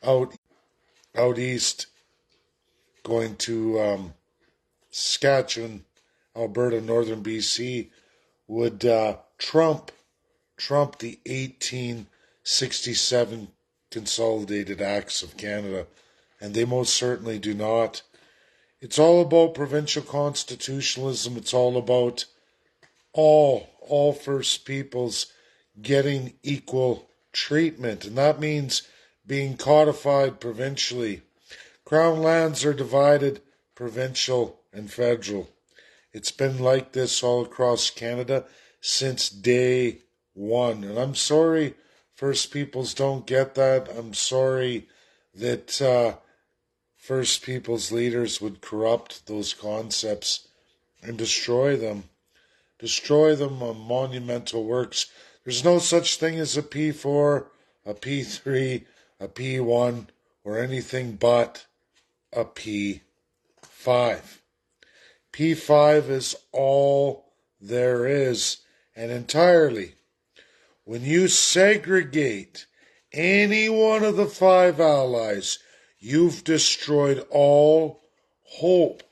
out out east, going to Saskatchewan, Alberta, northern BC, would trump the 1867 Consolidated Acts of Canada, and they most certainly do not. It's all about provincial constitutionalism. It's all about all First Peoples getting equal treatment, and that means being codified provincially. Crown lands are divided provincial and federal. It's been like this all across Canada since day one. And I'm sorry First Peoples don't get that. I'm sorry that First Peoples leaders would corrupt those concepts and destroy them. Destroy them on monumental works. There's no such thing as a P4, a P3, a P1, or anything but a P5. P5 is all there is, and entirely. When you segregate any one of the five allies, you've destroyed all hope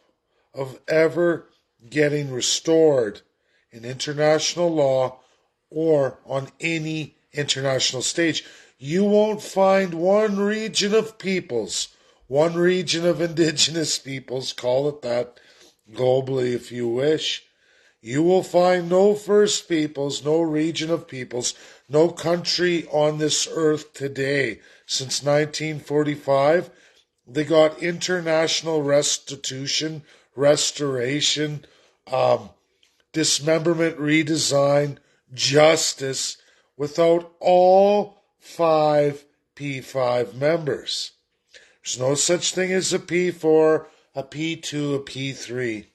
of ever getting restored in international law or on any international stage. You won't find one region of peoples, one region of indigenous peoples, call it that, globally if you wish. You will find no First Peoples, no region of peoples, no country on this earth today. Since 1945, they got international restitution, restoration, dismemberment, redesign, justice, without all five P5 members. There's no such thing as a P4, a P2, a P3.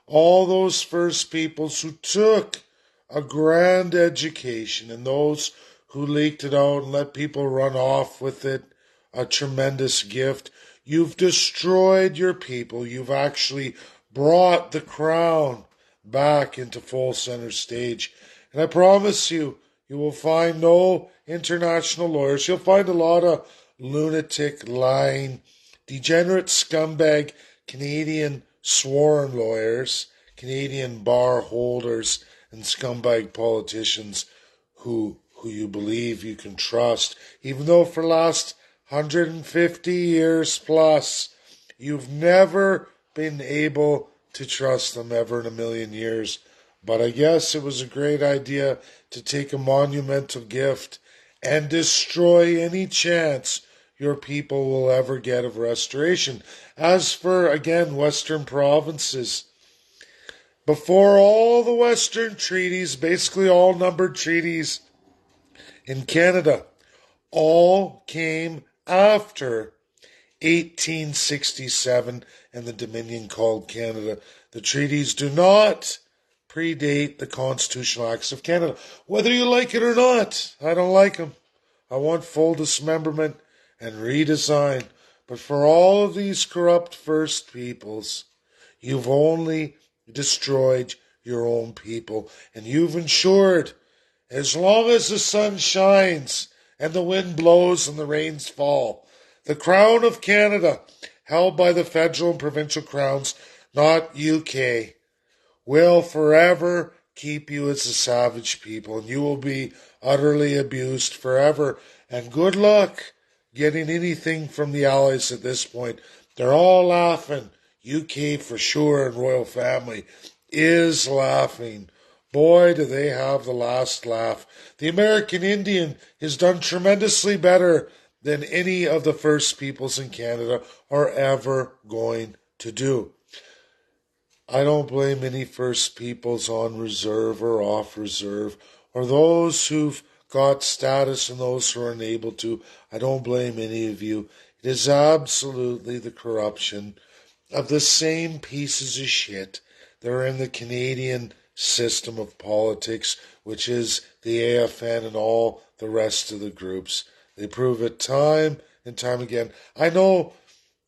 All those First Peoples who took a grand education and those who leaked it out and let people run off with it, a tremendous gift. You've destroyed your people. You've actually brought the crown back into full center stage. And I promise you, you will find no international lawyers. You'll find a lot of lunatic, lying, degenerate scumbag Canadian sworn lawyers, Canadian bar holders, and scumbag politicians who you believe you can trust, even though for the last 150 years plus, you've never been able to trust them ever in a million years. But I guess it was a great idea to take a monumental gift and destroy any chance your people will ever get of restoration. As for, again, Western provinces, before all the Western treaties, basically all numbered treaties in Canada, all came after 1867 and the Dominion called Canada. The treaties do not predate the Constitutional Acts of Canada. Whether you like it or not, I don't like them. I want full dismemberment and redesign. But for all of these corrupt First Peoples, you've only destroyed your own people. And you've ensured, as long as the sun shines and the wind blows and the rains fall, the crown of Canada, held by the federal and provincial crowns, not UK, will forever keep you as a savage people. And you will be utterly abused forever. And good luck getting anything from the Allies at this point. They're all laughing. UK for sure, and Royal Family is laughing. Boy, do they have the last laugh. The American Indian has done tremendously better than any of the First Peoples in Canada are ever going to do. I don't blame any First Peoples on reserve or off reserve, or those who've got status and those who are unable to. I don't blame any of you. It is absolutely the corruption of the same pieces of shit that are in the Canadian system of politics, which is the AFN and all the rest of the groups. They prove it time and time again. I know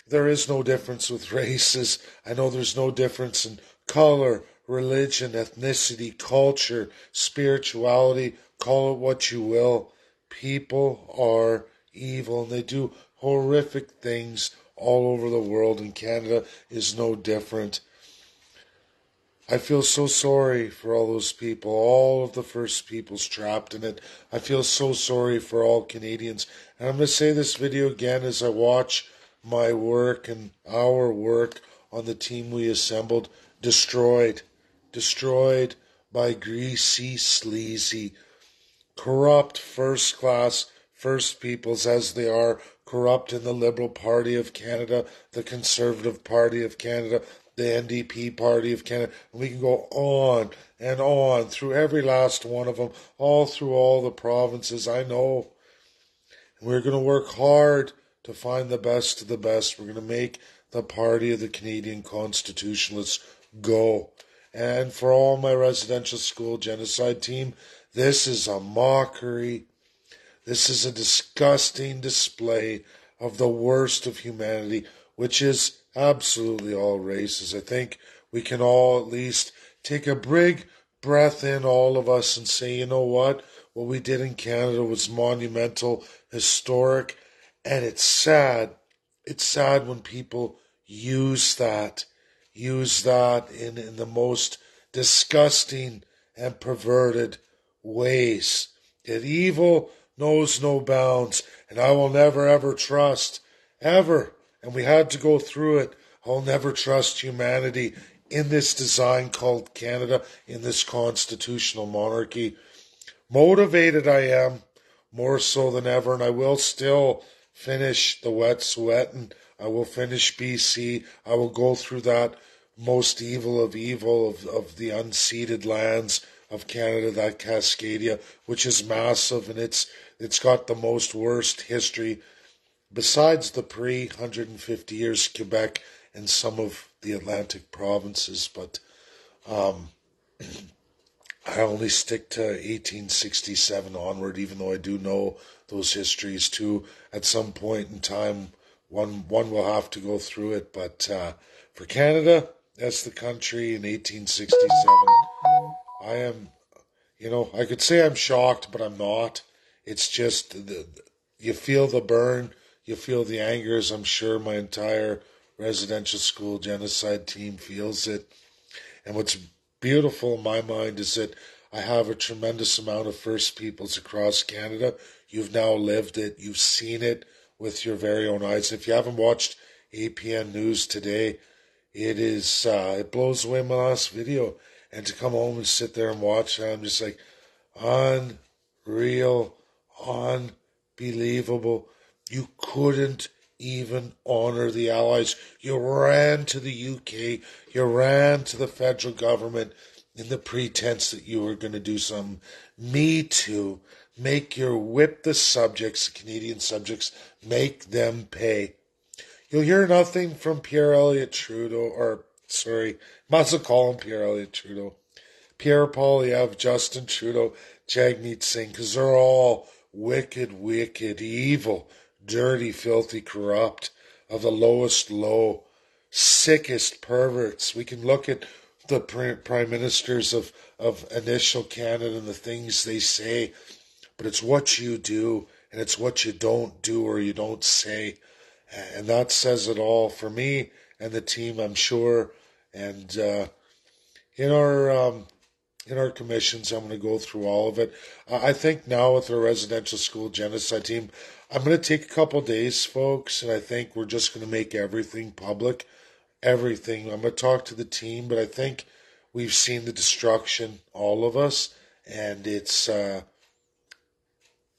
there is no difference with races. I know there's no difference in color, religion, ethnicity, culture, spirituality, call it what you will. People are evil and they do horrific things all over the world, and Canada is no different. I feel so sorry for all those people, all of the First Peoples trapped in it. I feel so sorry for all Canadians. And I'm going to say this video again as I watch my work and our work on the team we assembled destroyed. Destroyed by greasy, sleazy, corrupt first class First Peoples as they are corrupt in the Liberal Party of Canada, the Conservative Party of Canada, the NDP Party of Canada, and we can go on and on through every last one of them, all through all the provinces. I know. And we're going to work hard to find the best of the best. We're going to make the party of the Canadian Constitutionalists go. And for all my residential school genocide team, this is a mockery. This is a disgusting display of the worst of humanity, which is absolutely all races. I think we can all at least take a big breath in, all of us, and say, you know what? What we did in Canada was monumental, historic, and it's sad. It's sad when people use that in the most disgusting and perverted ways. That evil knows no bounds, and I will never ever trust, ever, and we had to go through it, I'll never trust humanity in this design called Canada, in this constitutional monarchy. Motivated I am, more so than ever, and I will still finish the wet sweat, and I will finish BC. I will go through that most evil of of the unceded lands of Canada, that Cascadia, which is massive, and it's got the most worst history besides the pre-150 years Quebec and some of the Atlantic provinces. But I only stick to 1867 onward, even though I do know those histories too. At some point in time, one will have to go through it. But for Canada, as the country in 1867, I am, I could say I'm shocked, but I'm not. It's just, you feel the burn, you feel the anger, as I'm sure my entire residential school genocide team feels it. And what's beautiful in my mind is that I have a tremendous amount of First Peoples across Canada. You've now lived it, you've seen it with your very own eyes. If you haven't watched APN News today, it blows away my last video. And to come home and sit there and watch it, I'm just like, unreal, unbelievable. You couldn't even honor the Allies. You ran to the UK, you ran to the federal government in the pretense that you were going to do some Me Too, whip the subjects, the Canadian subjects, make them pay. You'll hear nothing from Pierre Elliott Trudeau, might as well call him Pierre Elliott Trudeau, Pierre Poilievre, Justin Trudeau, Jagmeet Singh, because they're all wicked, evil, dirty, filthy, corrupt, of the lowest low, sickest perverts. We can look at the prime ministers of initial Canada and the things they say, but it's what you do and it's what you don't do or you don't say. And that says it all for me and the team, I'm sure. And in our commissions, I'm going to go through all of it. I think now with our residential school genocide team, I'm going to take a couple days, folks, and I think we're just going to make everything public. Everything. I'm going to talk to the team, but I think we've seen the destruction, all of us, and it's not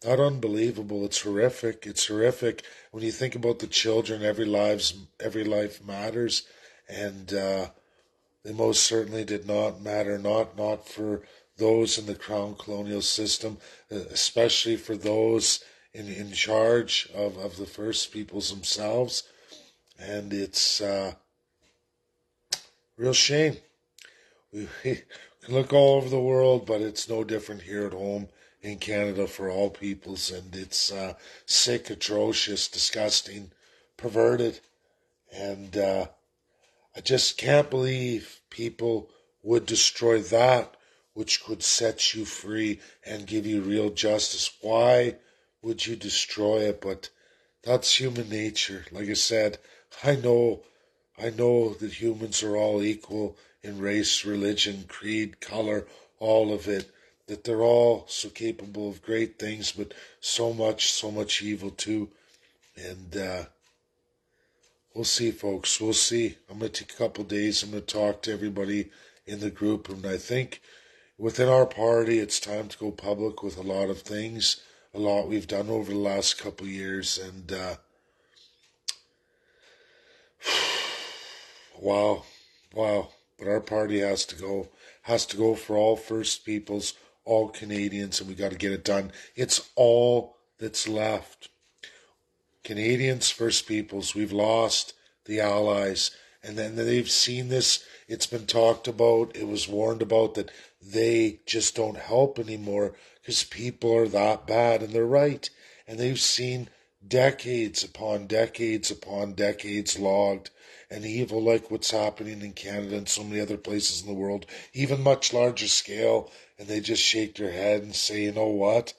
unbelievable. It's horrific. It's horrific when you think about the children. Every life matters, and they most certainly did not matter. Not for those in the Crown colonial system, especially for those in charge of the First Peoples themselves, and it's real shame. We can look all over the world, but it's no different here at home in Canada for all peoples, and it's sick, atrocious, disgusting, perverted, and I just can't believe people would destroy that which could set you free and give you real justice. Why would you destroy it? But That's human nature. Like I said, I know, I know that humans are all equal in race, religion, creed, color, all of it. That they're all so capable of great things, but so much evil too. And we'll see, folks. We'll see. I'm going to take a couple days. I'm going to talk to everybody in the group, and I think within our party, it's time to go public with a lot of things, a lot we've done over the last couple of years, and wow, wow. But our party has to go for all First Peoples, all Canadians, and we got to get it done. It's all that's left. Canadians, First Peoples, we've lost the Allies, and then they've seen this. It's been talked about. It was warned about that they just don't help anymore because people are that bad, and they're right. And they've seen decades upon decades logged and evil like what's happening in Canada and so many other places in the world, even much larger scale, and they just shake their head and say, you know what?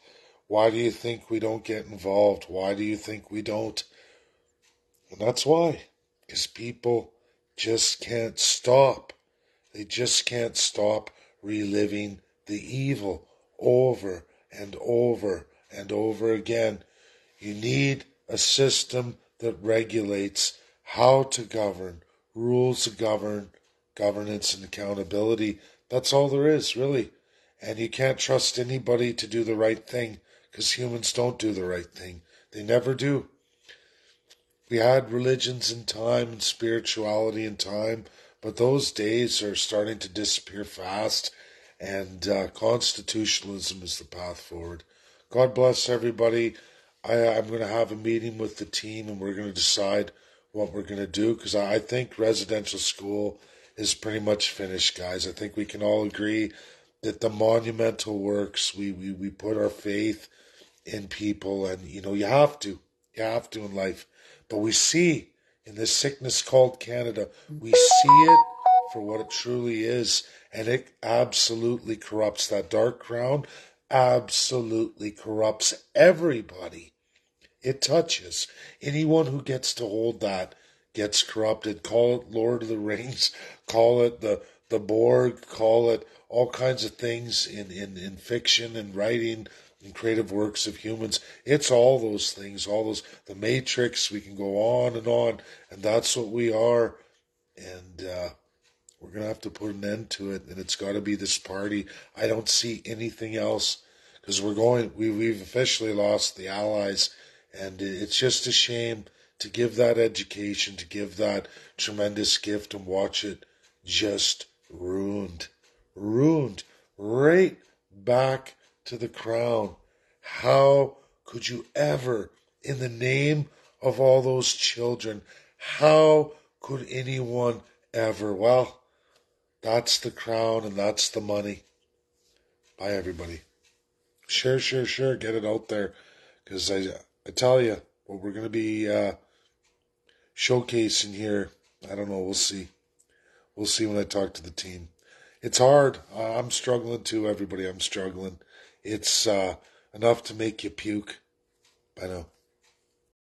Why do you think we don't get involved? Why do you think we don't? And that's why. Because people just can't stop. They just can't stop reliving the evil over and over and over again. You need a system that regulates how to govern, rules of governance and accountability. That's all there is, really. And you can't trust anybody to do the right thing because humans don't do the right thing. They never do. We had religions in time and spirituality in time, but those days are starting to disappear fast, and constitutionalism is the path forward. God bless everybody. I'm going to have a meeting with the team, and we're going to decide what we're going to do, because I think residential school is pretty much finished, guys. I think we can all agree that the monumental works, we put our faith in people, and you have to in life. But we see in this sickness called Canada, we see it for what it truly is, and it absolutely corrupts. That dark crown absolutely corrupts everybody it touches. Anyone who gets to hold that gets corrupted. Call it Lord of the Rings, call it the Borg, call it all kinds of things in fiction and writing and creative works of humans. It's all those things, all those, the Matrix, we can go on, and that's what we are. And we're going to have to put an end to it, and it's got to be this party. I don't see anything else, because we've officially lost the Allies, and it's just a shame to give that education, to give that tremendous gift, and watch it just ruined, right back to the crown. How could you ever, in the name of all those children, how could anyone ever? Well, that's the crown and that's the money. Bye, everybody. Sure. Get it out there. Because I tell you, what we're going to be showcasing here, I don't know. We'll see. We'll see when I talk to the team. It's hard. I'm struggling too, everybody. I'm struggling. It's enough to make you puke. I know.